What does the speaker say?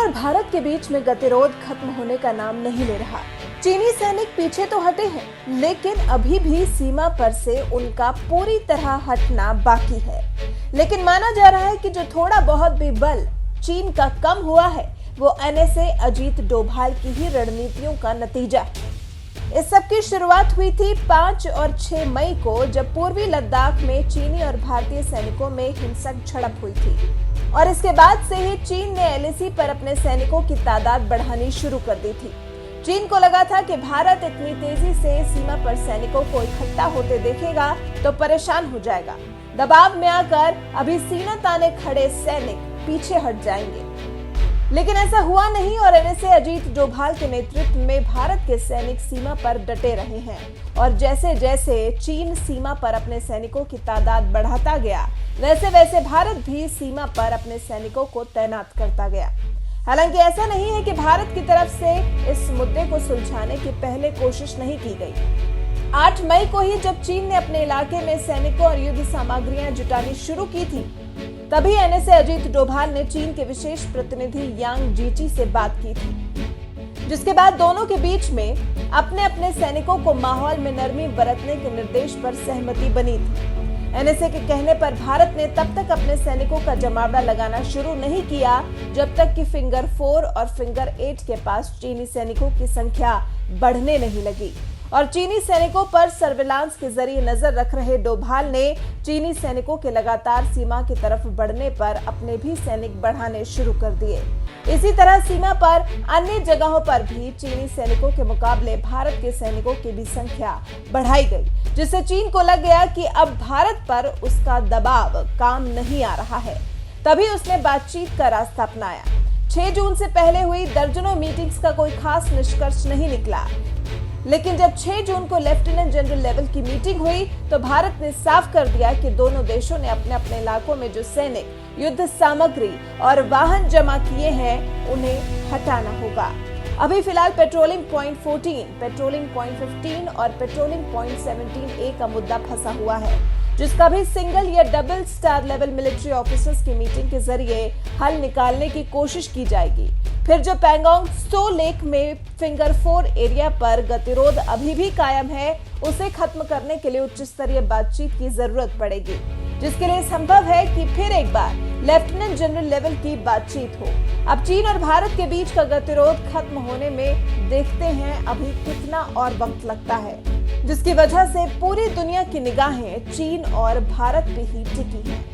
और भारत के बीच में गतिरोध खत्म होने का नाम नहीं ले रहा। चीनी सैनिक पीछे तो हटे हैं, लेकिन अभी भी सीमा पर से उनका पूरी तरह हटना बाकी है। लेकिन माना जा रहा है कि जो थोड़ा बहुत भी बल चीन का कम हुआ है, वो एनएसए अजीत डोभाल की ही रणनीतियों का नतीजा है। इस सब की शुरुआत हुई थी 5 और 6 मई को, जब पूर्वी लद्दाख में चीनी और भारतीय सैनिकों में हिंसक झड़प हुई थी। और इसके बाद से ही चीन ने एलएसी पर अपने सैनिकों की तादाद बढ़ानी शुरू कर दी थी। चीन को लगा था कि भारत इतनी तेजी से सीमा पर सैनिकों को इकट्ठा होते देखेगा तो परेशान हो जाएगा। दबाव में आकर अभी सीना ताने खड़े सैनिक पीछे हट जाएंगे। लेकिन ऐसा हुआ नहीं और एनएसए अजीत डोभाल के नेतृत्व में भारत के सैनिक सीमा पर डटे रहे हैं। और जैसे जैसे चीन सीमा पर अपने सैनिकों की तादाद बढ़ाता गया, वैसे वैसे भारत भी सीमा पर अपने सैनिकों को तैनात करता गया। हालांकि ऐसा नहीं है कि भारत की तरफ से इस मुद्दे को सुलझाने की पहले कोशिश नहीं की गई। 8 मई को ही जब चीन ने अपने इलाके में सैनिकों और युद्ध सामग्रियां जुटानी शुरू की थी, तभी एनएसए अजीत डोभाल ने चीन के विशेष प्रतिनिधि यांग जीची से बात की थी, जिसके बाद दोनों के बीच में अपने अपने सैनिकों को माहौल में नरमी बरतने के निर्देश पर सहमति बनी थी। एनएसए के कहने पर भारत ने तब तक अपने सैनिकों का जमावड़ा लगाना शुरू नहीं किया जब तक कि फिंगर 4 और फिंगर 8 के पास चीनी सैनिकों की संख्या बढ़ने नहीं लगी। और चीनी सैनिकों पर सर्विलांस के जरिए नजर रख रहे डोभाल ने चीनी सैनिकों के लगातार सीमा की तरफ बढ़ने पर अपने भी सैनिक बढ़ाने शुरू कर दिए। इसी तरह सीमा पर अन्य जगहों पर भी चीनी सैनिकों के मुकाबले भारत के सैनिकों की भी संख्या बढ़ाई गई, जिससे चीन को लग गया कि अब भारत पर उसका दबाव काम नहीं आ रहा है। तभी उसने बातचीत का रास्ता अपनाया। 6 जून से पहले हुई दर्जनों मीटिंग्स का कोई खास निष्कर्ष नहीं निकला, लेकिन जब 6 जून को लेफ्टिनेंट जनरल लेवल की मीटिंग हुई तो भारत ने साफ कर दिया कि दोनों देशों ने अपने अपने इलाकों में जो सैनिक, युद्ध सामग्री और वाहन जमा किए हैं, उन्हें हटाना होगा। अभी फिलहाल पेट्रोलिंग पॉइंट 14, पेट्रोलिंग पॉइंट 15 और पेट्रोलिंग पॉइंट 17A का मुद्दा फंसा हुआ है, जिसका भी सिंगल या double star level military officers की मीटिंग के जरिए हल निकालने की कोशिश की जाएगी। फिर जो पैंगोंग त्सो लेक में फिंगर 4 एरिया पर गतिरोध अभी भी कायम है, उसे खत्म करने के लिए उच्च स्तरीय बातचीत की जरूरत पड़ेगी, जिसके लिए संभव है कि फिर एक बार लेफ्टिनेंट जनरल लेवल की बातचीत हो। अब चीन और भारत के बीच का गतिरोध खत्म होने में देखते हैं अभी कितना और वक्त लगता है, जिसकी वजह से पूरी दुनिया की निगाहें चीन और भारत पे ही टिकी हैं।